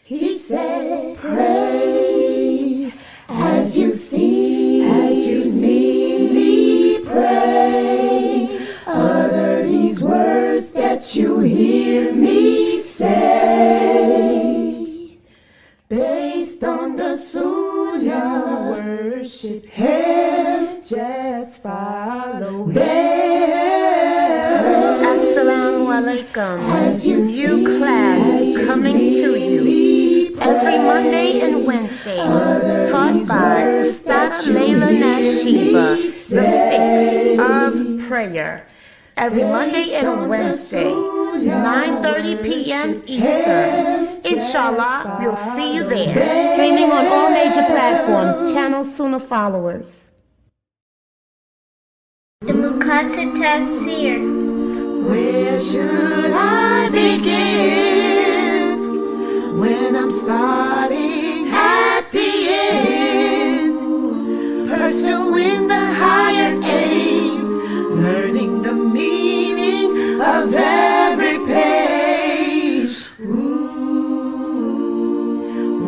He said, pray as you see me pray. Utter these words that you hear me say. Based on the sunnah, worship Him, just follow Him. Assalamu alaikum. New class coming to you every Monday and Wednesday, taught by Ustada Layla Nashiba, the Fiqh of Prayer. Every Monday and Wednesday, 9:30 p.m. Eastern. Inshallah, we'll see you there. Streaming on all major platforms. Channel Sunnah followers. The Muqaddam Tafsir. Where should I begin when I'm starting at the end? Pursuing the higher aim, learning the meaning of every page.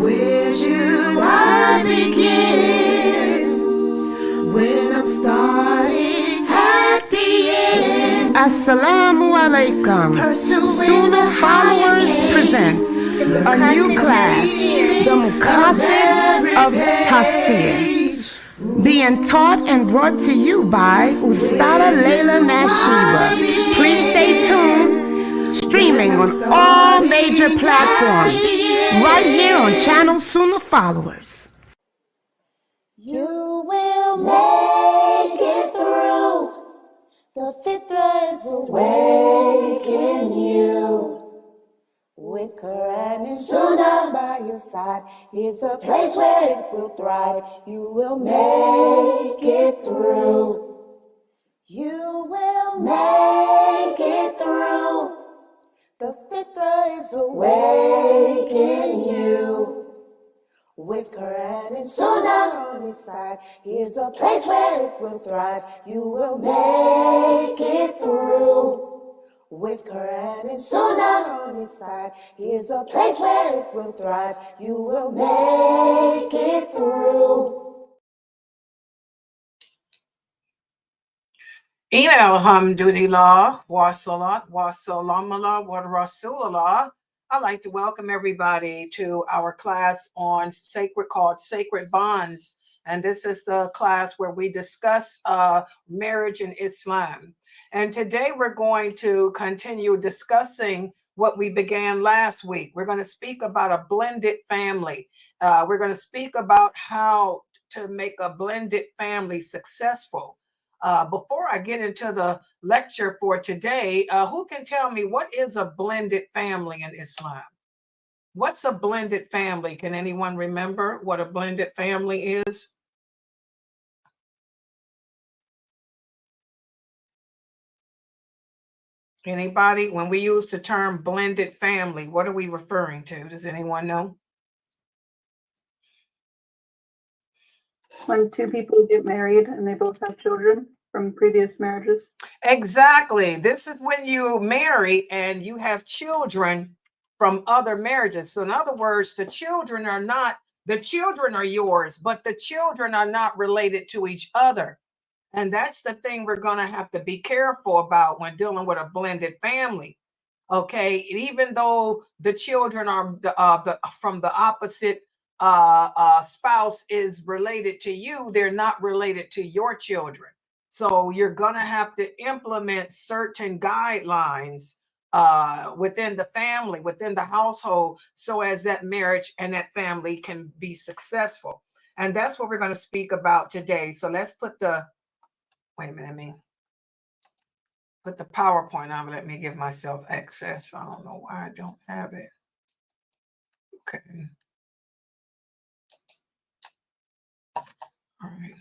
Where should I begin when I'm starting at the end? Assalamu alaikum. Sunnah Followers presents a new class, the Muqaddam of Tafsir, being taught and brought to you by Ustada Layla Nashiba. Please stay tuned, streaming on all major platforms, right here on Channel Sunnah Followers. You will make it through. The fitra is awake in you. With Quran and Sunnah by your side, it's a place where it will thrive. You will make it through. You will make it through. The fitra is awake in you. With Quran and Sunnah on his side, here's a place where it will thrive. You will make it through. With Quran and Sunnah on his side, here's a place where it will thrive. You will make it through. Alhamdulillah, wa salat, wa salamallah, wa rasulallah. I'd like to welcome everybody to our class on called Sacred Bonds. And this is the class where we discuss marriage in Islam. And today we're going to continue discussing what we began last week. We're going to speak about a blended family. We're going to speak about how to make a blended family successful. Before I get into the lecture for today, who can tell me what is a blended family in Islam? What's a blended family? Can anyone remember what a blended family is? Anybody? When we use the term blended family, what are we referring to? Does anyone know? When two people get married and they both have children from previous marriages. Exactly. This is when you marry and you have children from other marriages. So in other words, the children are yours, but the children are not related to each other. And that's the thing we're going to have to be careful about when dealing with a blended family. Okay, even though the children are from the opposite spouse is related to you, they're not related to your children. So you're going to have to implement certain guidelines within the family, within the household, so as that marriage and that family can be successful. And that's what we're going to speak about today. So let's put the, wait a minute, put the PowerPoint on. Let me give myself access. I don't know why I don't have it. Okay. All right.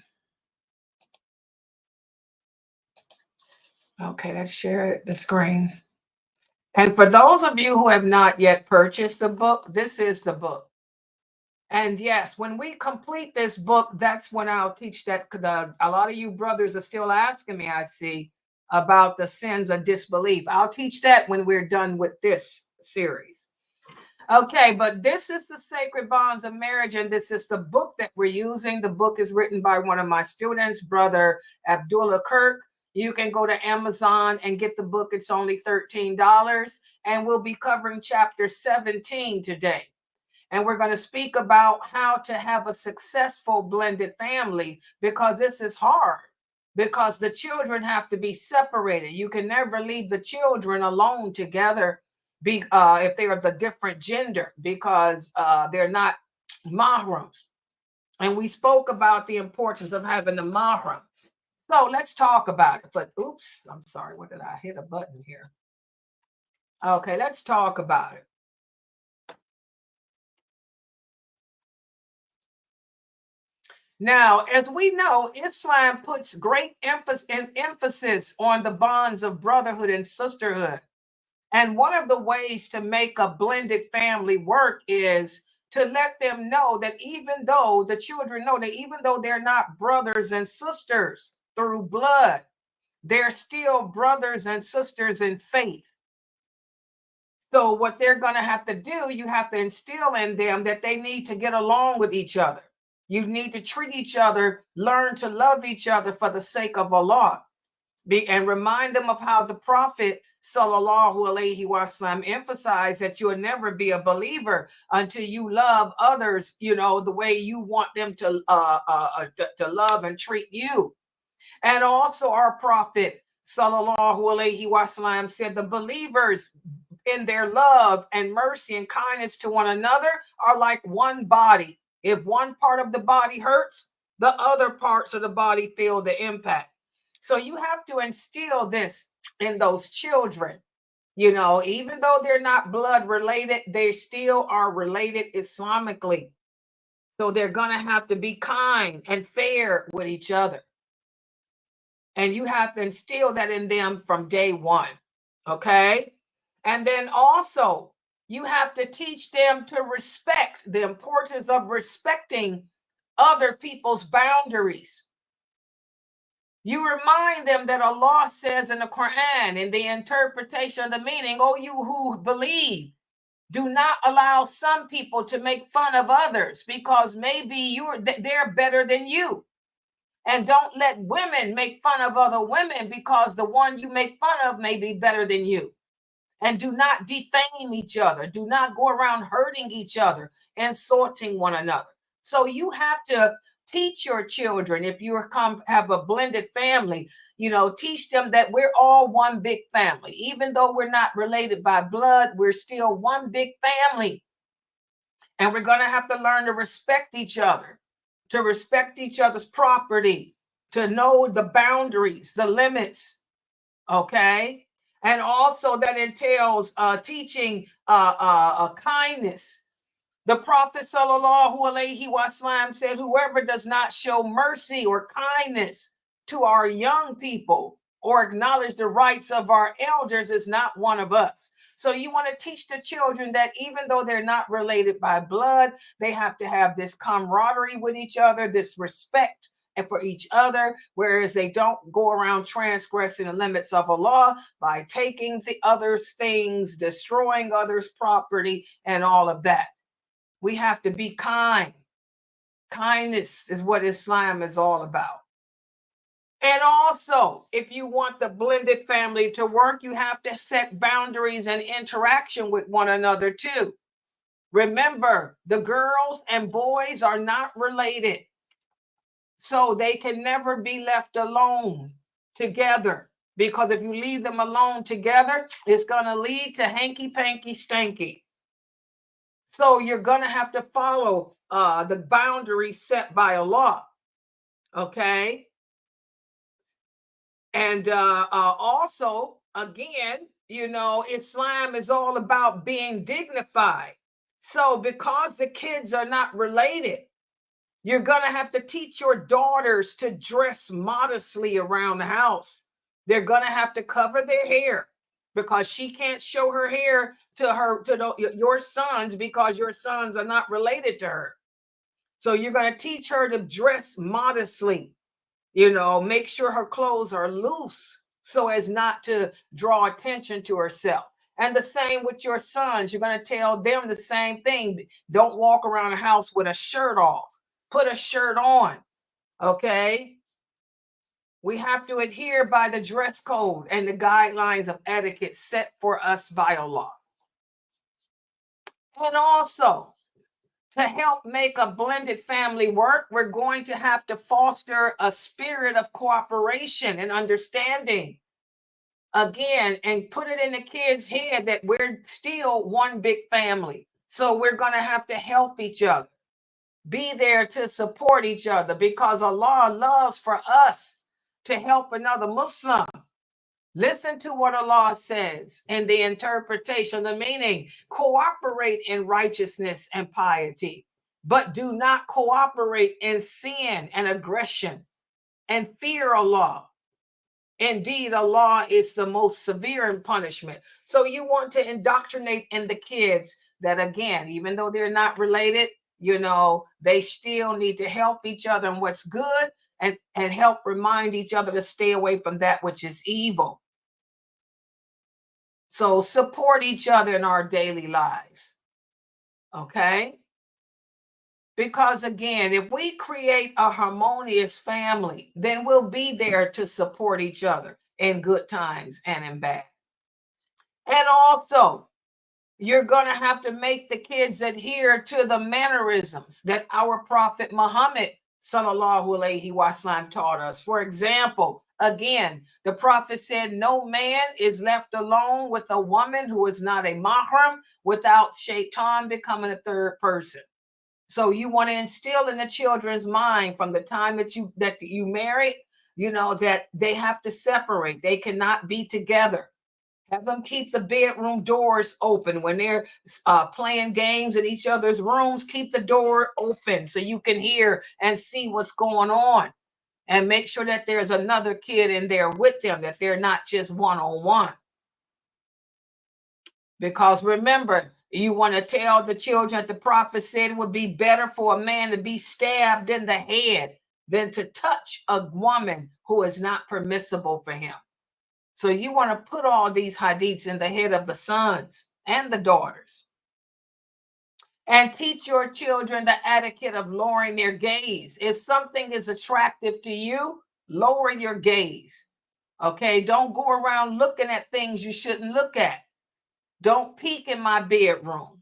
Okay, let's share the screen. And for those of you who have not yet purchased the book, this is the book. And yes, when we complete this book, that's when I'll teach that. A lot of you brothers are still asking me, I see, about the sins of disbelief. I'll teach that when we're done with this series. Okay, but this is the Sacred Bonds of Marriage, and this is the book that we're using. The book is written by one of my students, Brother Abdullah Kirk. You can go to Amazon and get the book. It's only $13, and we'll be covering chapter 17 today. And we're going to speak about how to have a successful blended family, because this is hard, because the children have to be separated. You can never leave the children alone together if they are the different gender, because they're not mahrams. And we spoke about the importance of having a mahram. So let's talk about it. But oops, I'm sorry. What did I hit a button here? Okay, let's talk about it. Now, as we know, Islam puts great emphasis on the bonds of brotherhood and sisterhood. And one of the ways to make a blended family work is to let them know that even though the children know that even though they're not brothers and sisters through blood, they're still brothers and sisters in faith. So what they're going to have to do, you have to instill in them that they need to get along with each other. You need to treat each other, learn to love each other for the sake of Allah. And remind them of how the Prophet Sallallahu Alaihi Wasallam emphasized that you'll never be a believer until you love others, the way you want them to love and treat you. And also our Prophet Sallallahu Alaihi Wasallam said the believers in their love and mercy and kindness to one another are like one body. If one part of the body hurts, the other parts of the body feel the impact. So you have to instill this in those children. Even though they're not blood related, they still are related Islamically. So they're going to have to be kind and fair with each other. And you have to instill that in them from day one. Okay? And then also, you have to teach them to respect, the importance of respecting other people's boundaries. You remind them that Allah says in the Quran, in the interpretation of the meaning, "Oh, you who believe, do not allow some people to make fun of others because maybe they're better than you. And don't let women make fun of other women because the one you make fun of may be better than you. And do not defame each other. Do not go around hurting each other, insulting one another." So you have to teach your children, if you have a blended family, teach them that we're all one big family. Even though we're not related by blood, we're still one big family. And we're going to have to learn to respect each other, to respect each other's property, to know the boundaries, the limits. Okay? And also that entails teaching kindness. The Prophet Sallallahu Alaihi Wasallam said, whoever does not show mercy or kindness to our young people or acknowledge the rights of our elders is not one of us. So you want to teach the children that even though they're not related by blood, they have to have this camaraderie with each other, this respect and for each other, whereas they don't go around transgressing the limits of Allah by taking the others' things, destroying others' property, and all of that. We have to be kind. Kindness is what Islam is all about. And also, if you want the blended family to work, you have to set boundaries and interaction with one another too. Remember, the girls and boys are not related. So they can never be left alone together, because if you leave them alone together, it's going to lead to hanky-panky stanky. So you're going to have to follow the boundaries set by Allah. Okay. And also, again, Islam is all about being dignified. So because the kids are not related, you're going to have to teach your daughters to dress modestly around the house. They're going to have to cover their hair, because she can't show her hair to your sons, because your sons are not related to her. So you're going to teach her to dress modestly, make sure her clothes are loose so as not to draw attention to herself. And the same with your sons. You're going to tell them the same thing. Don't walk around the house with a shirt off. Put a shirt on. Okay? We have to adhere by the dress code and the guidelines of etiquette set for us by Allah. And also, to help make a blended family work, we're going to have to foster a spirit of cooperation and understanding. Again, and put it in the kids' head that we're still one big family. So we're going to have to help each other. Be there to support each other, because Allah loves for us to help another Muslim. Listen to what Allah says in the interpretation, the meaning. Cooperate in righteousness and piety, but do not cooperate in sin and aggression, and fear Allah. Indeed, Allah is the most severe in punishment. So you want to indoctrinate in the kids that, again, even though they're not related, they still need to help each other in what's good, and help remind each other to stay away from that which is evil. So support each other in our daily lives. Okay? Because again, if we create a harmonious family, then we'll be there to support each other in good times and in bad. And also, you're going to have to make the kids adhere to the mannerisms that our Prophet Muhammad sallallahu alaihi wasallam taught us. For example, again, the Prophet said, no man is left alone with a woman who is not a mahram without shaitan becoming a third person. So you want to instill in the children's mind from the time that you marry, that they have to separate. They cannot be together. Have them keep the bedroom doors open when they're playing games in each other's rooms. Keep the door open so you can hear and see what's going on. And make sure that there's another kid in there with them, that they're not just one-on-one. Because remember, you want to tell the children that the Prophet said it would be better for a man to be stabbed in the head than to touch a woman who is not permissible for him. So you want to put all these hadiths in the head of the sons and the daughters. And teach your children the etiquette of lowering their gaze. If something is attractive to you, lower your gaze. Okay, don't go around looking at things you shouldn't look at. Don't peek in my bedroom.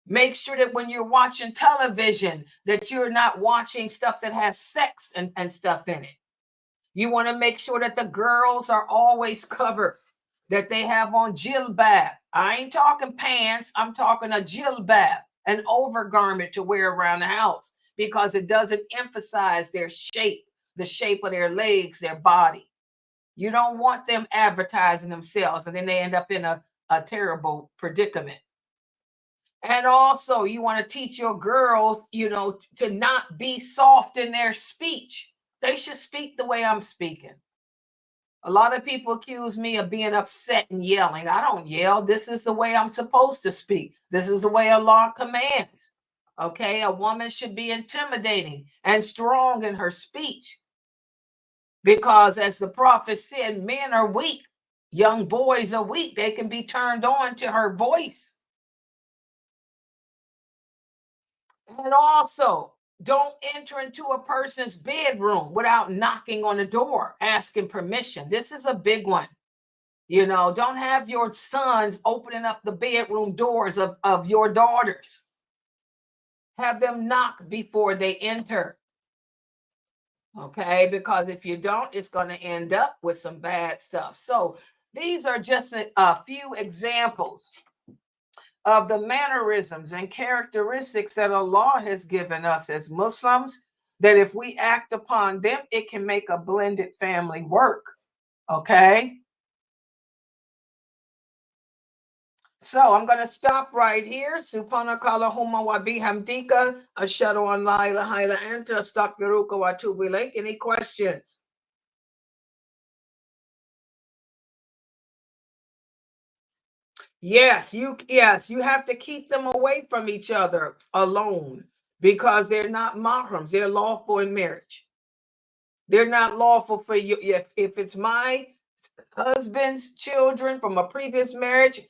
Make sure that when you're watching television, that you're not watching stuff that has sex and stuff in it. You want to make sure that the girls are always covered, that they have on jilbab. I ain't talking pants. I'm talking a jilbab, an overgarment to wear around the house, because it doesn't emphasize their shape, the shape of their legs, their body. You don't want them advertising themselves, and then they end up in a terrible predicament. And also, you want to teach your girls, to not be soft in their speech. They should speak the way I'm speaking. A lot of people accuse me of being upset and yelling. I don't yell. This is the way I'm supposed to speak. This is the way Allah commands. Okay, a woman should be intimidating and strong in her speech. Because as the Prophet said, men are weak. Young boys are weak. They can be turned on to her voice. And also, don't enter into a person's bedroom without knocking on the door, asking permission. This is a big one. Don't have your sons opening up the bedroom doors of your daughters. Have them knock before they enter. Okay, because if you don't, it's going to end up with some bad stuff. So these are just a few examples of the mannerisms and characteristics that Allah has given us as Muslims, that if we act upon them, it can make a blended family work. Okay? So I'm going to stop right here. Subhanakallahumma wa bihamdika, ashhadu an la ilaha illa anta, astaghfiruka wa atubu ilaik. Any questions? Yes, you have to keep them away from each other alone, because they're not mahrams. They're lawful in marriage. They're not lawful for you. If it's my husband's children from a previous marriage,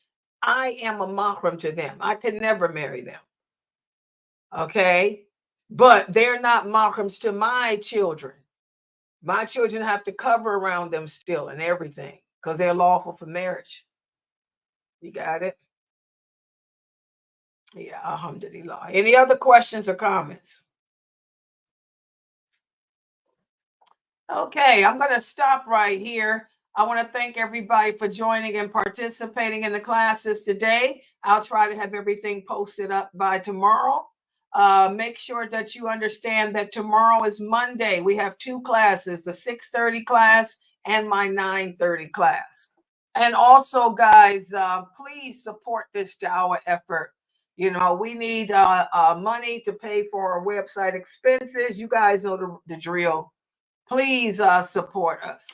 I am a mahram to them. I could never marry them. Okay? But they're not mahrams to my children. My children have to cover around them still and everything because they're lawful for marriage. You got it? Yeah, alhamdulillah. Any other questions or comments? Okay, I'm going to stop right here. I want to thank everybody for joining and participating in the classes today. I'll try to have everything posted up by tomorrow. Make sure that you understand that tomorrow is Monday. We have two classes, the 6:30 class and my 9:30 class. And also, guys, please support this dawah effort. You know, we need money to pay for our website expenses. You guys know the drill. Please support us.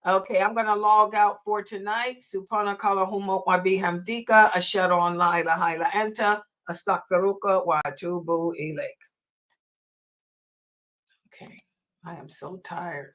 Okay, I'm going to log out for tonight. Subhanakallahumma wa bihamdika ashhadu an la ilaha illa anta astaghfiruka wa atubu ilaik. Okay, I am so tired.